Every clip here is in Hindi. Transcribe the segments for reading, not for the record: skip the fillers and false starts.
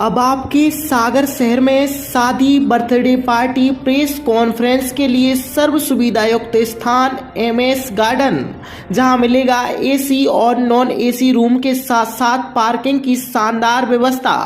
अब आपके सागर शहर में शादी, बर्थडे पार्टी, प्रेस कॉन्फ्रेंस के लिए सर्व सुविधा युक्त स्थान एमएस गार्डन, जहां मिलेगा एसी और नॉन एसी रूम के साथ साथ पार्किंग की शानदार व्यवस्था,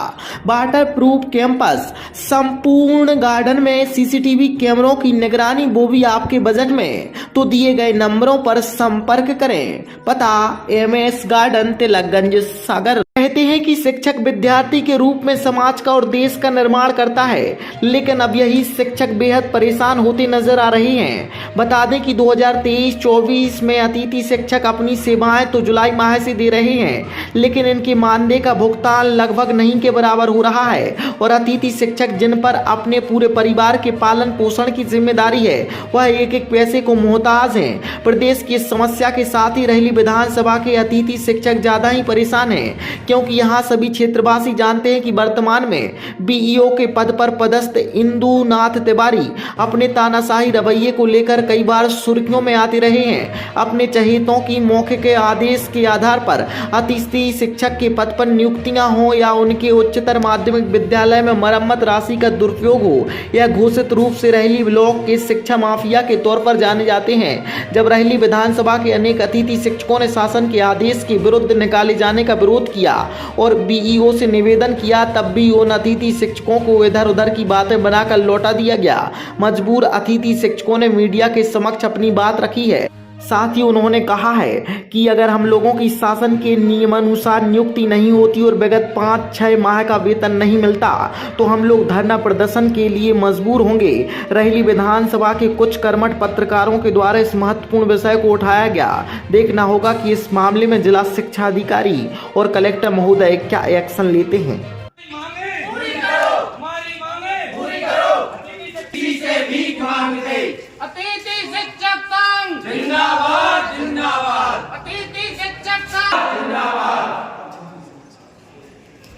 वाटर प्रूफ कैंपस, संपूर्ण गार्डन में सीसीटीवी कैमरों की निगरानी, वो भी आपके बजट में। तो दिए गए नंबरों पर संपर्क करें। पता एमएस गार्डन, तिलकगंज, सागर। कहते हैं कि शिक्षक विद्यार्थी के रूप में समाज का और देश का निर्माण करता है, लेकिन अब यही शिक्षक बेहद परेशान होते नजर आ रहे हैं। बता दें कि 2023-24 में अतिथि शिक्षक अपनी सेवाएं तो जुलाई माह से दे रहे हैं, लेकिन इनके मानदेय का भुगतान लगभग नहीं के बराबर हो रहा है। और अतिथि शिक्षक जिन पर अपने पूरे परिवार के पालन पोषण की जिम्मेदारी है, वह एक एक पैसे को मोहताज हैं। प्रदेश की इस समस्या के साथ ही रहली विधानसभा के अतिथि शिक्षक ज्यादा ही परेशान हैं, क्योंकि यहां सभी क्षेत्रवासी जानते हैं कि वर्तमान में बीईओ के पद पर पदस्थ इंदुनाथ तिवारी अपने तानाशाही रवैये को लेकर कई बार सुर्खियों में आते रहे हैं। अपने चहेतों की मौखिक आदेश के आधार पर अतिथि शिक्षक के पद पर नियुक्तियां हो या उनके उच्चतर माध्यमिक विद्यालय में मरम्मत राशि का दुरुपयोग हो, या घोषित रूप से रहली ब्लॉक के शिक्षा माफिया के तौर पर जाने जाते हैं। जब रहली विधानसभा के अनेक अतिथि शिक्षकों ने शासन के आदेश के विरुद्ध निकाले जाने का विरोध किया और बीईओ से निवेदन किया, तब भी उन अतिथि शिक्षकों को इधर उधर की बातें बनाकर लौटा दिया गया। मजबूर अतिथि शिक्षकों ने मीडिया के समक्ष अपनी बात रखी है। साथ ही उन्होंने कहा है कि अगर हम लोगों की शासन के नियमानुसार नियुक्ति नहीं होती और विगत 5-6 माह का वेतन नहीं मिलता, तो हम लोग धरना प्रदर्शन के लिए मजबूर होंगे। रहली विधानसभा के कुछ कर्मठ पत्रकारों के द्वारा इस महत्वपूर्ण विषय को उठाया गया। देखना होगा कि इस मामले में जिला शिक्षा अधिकारी और कलेक्टर महोदय क्या एक्शन लेते हैं। जिंदाबाद जिंदाबाद, अतिथि शिक्षक संघ जिंदाबाद,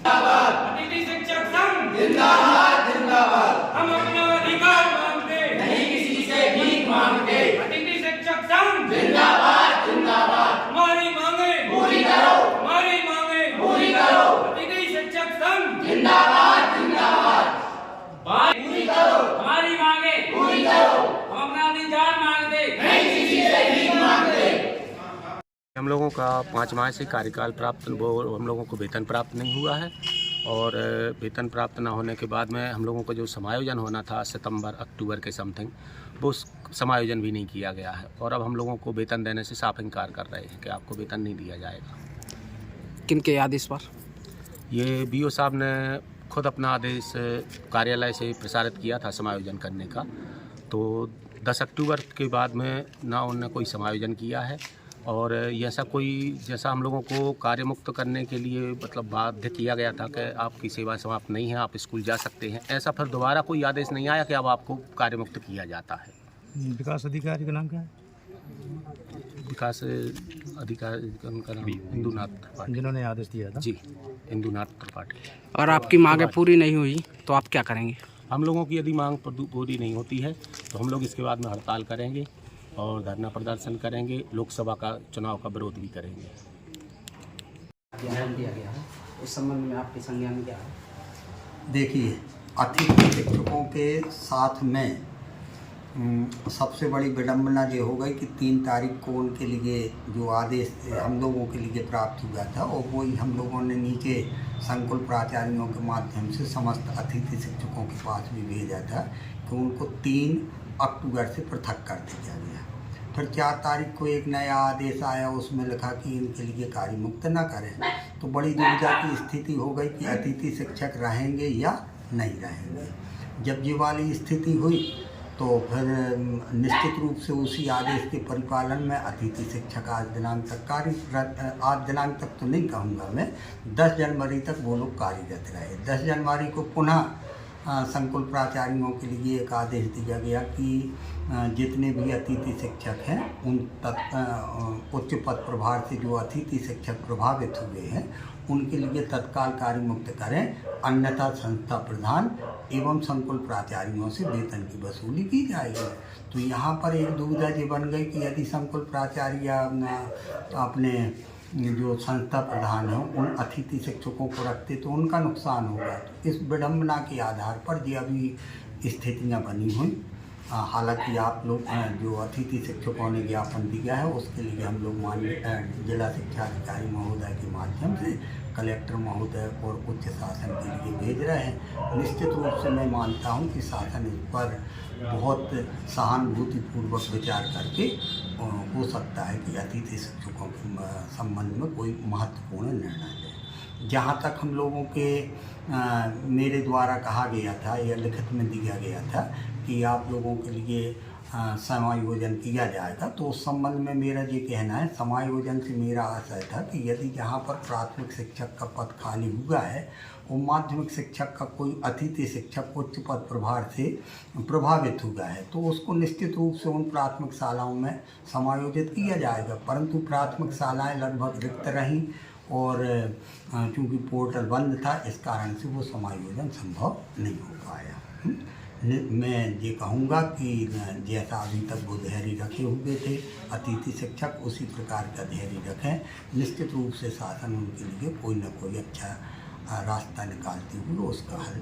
जिंदाबाद, अतिथि शिक्षक संघ जिंदाबाद जिंदाबाद। हम अपना अधिकार मांगते नहीं, किसी से भीख मांगते। अतिथि शिक्षक संघ जिंदाबाद जिंदाबाद, हमारी मांगे पूरी करो, हमारी मांगे पूरी करो। अतिथि शिक्षक संघ जिंदाबाद जिंदाबाद, बात पूरी करो, हमारी मांगे पूरी करो। हम अपना अधिकार मांगते नहीं, किसी से भीख मांगते। हम लोगों का 5 माह से कार्यकाल प्राप्त, वो हम लोगों को वेतन प्राप्त नहीं हुआ है, और वेतन प्राप्त न होने के बाद में हम लोगों को जो समायोजन होना था सितंबर-अक्टूबर के समथिंग, वो समायोजन भी नहीं किया गया है। और अब हम लोगों को वेतन देने से साफ इनकार कर रहे हैं कि आपको वेतन नहीं दिया जाएगा। किनके आदेश पर? ये बीओ साहब ने खुद अपना आदेश कार्यालय से प्रसारित किया था समायोजन करने का, तो 10 अक्टूबर के बाद में ना उन्होंने कोई समायोजन किया है। और जैसा हम लोगों को कार्य मुक्त करने के लिए मतलब बाध्य किया गया था कि आपकी सेवा समाप्त नहीं है, आप स्कूल जा सकते हैं, ऐसा फिर दोबारा कोई आदेश नहीं आया कि अब आपको कार्य मुक्त किया जाता है। विकास अधिकारी का नाम क्या है? विकास अधिकारी उनका नाम इंदुनाथ त्रिपाठी, जिन्होंने आदेश दिया था। जी, इंदुनाथ त्रिपाठी। और आपकी मांगें पूरी नहीं हुई तो आप क्या करेंगे? हम लोगों की यदि मांग पूरी नहीं होती है तो हम लोग इसके बाद में हड़ताल करेंगे और धरना प्रदर्शन करेंगे, लोकसभा का चुनाव का विरोध भी करेंगे। बयान दिया गया है, उस संबंध में आपके संज्ञान क्या है? देखिए, अतिथि शिक्षकों के साथ में सबसे बड़ी विडम्बना ये हो गई कि 3 तारीख को उनके लिए जो आदेश हम लोगों के लिए प्राप्त हुआ था, और वही हम लोगों ने नीचे संकुल प्राचार्यों के माध्यम से समस्त अतिथि शिक्षकों के पास भी भेजा था कि उनको 3 अक्टूबर से पृथक कर दिया गया। फिर 4 तारीख को एक नया आदेश आया, उसमें लिखा कि इनके लिए कार्य मुक्त न करें। तो बड़ी दुविधा की स्थिति हो गई कि अतिथि शिक्षक रहेंगे या नहीं रहेंगे। जब ये वाली स्थिति हुई तो फिर निश्चित रूप से उसी आदेश के परिपालन में अतिथि शिक्षक आज दिनांक तक तो नहीं कहूँगा मैं, 10 जनवरी तक वो लोग कार्यरत रहे। 10 जनवरी को पुनः संकुल प्राचार्यों के लिए एक आदेश दिया गया कि जितने भी अतिथि शिक्षक हैं उन उच्च पद प्रभार से जो अतिथि शिक्षक प्रभावित हुए हैं उनके लिए तत्काल कार्य मुक्त करें, अन्यथा संस्था प्रधान एवं संकुल प्राचार्यों से वेतन की वसूली की जाएगी। तो यहाँ पर एक दुविधा ये बन गई कि यदि संकुल प्राचार्य अपने जो संस्था प्रधान हैं उन अतिथि शिक्षकों को रखते तो उनका नुकसान होगा। तो इस विडम्बना के आधार पर ये अभी स्थितियाँ बनी हुई। हालांकि आप लोग जो अतिथि शिक्षकों ने ज्ञापन दिया है उसके लिए हम लोग माननीय जिला शिक्षा अधिकारी महोदय के माध्यम से कलेक्टर महोदय और उच्च शासन के लिए भेज रहे हैं। निश्चित रूप से मैं मानता हूं कि शासन इस पर बहुत सहानुभूतिपूर्वक विचार करके हो सकता है कि अतिथि शिक्षकों के संबंध में कोई महत्वपूर्ण निर्णय ले। जहाँ तक हम लोगों के मेरे द्वारा कहा गया था या लिखित में दिया गया था कि आप लोगों के लिए समायोजन किया जाएगा, तो उस संबंध में मेरा ये कहना है, समायोजन से मेरा आशय था कि यदि जहाँ पर प्राथमिक शिक्षक का पद खाली हुआ है वो माध्यमिक शिक्षक का कोई अतिथि शिक्षक उच्च पद प्रभार से प्रभावित हुआ है तो उसको निश्चित रूप से उन प्राथमिक शालाओं में समायोजित किया जाएगा। परंतु प्राथमिक शालाएँ लगभग रिक्त रहीं और चूँकि पोर्टल बंद था इस कारण से वो समायोजन संभव नहीं हो पाया। मैं ये कहूँगा कि जैसा अभी तक वो धैर्य रखे हुए थे अतिथि शिक्षक उसी प्रकार का धैर्य रखें। निश्चित रूप से शासन उनके लिए कोई न कोई अच्छा रास्ता निकालते हुए उसका हल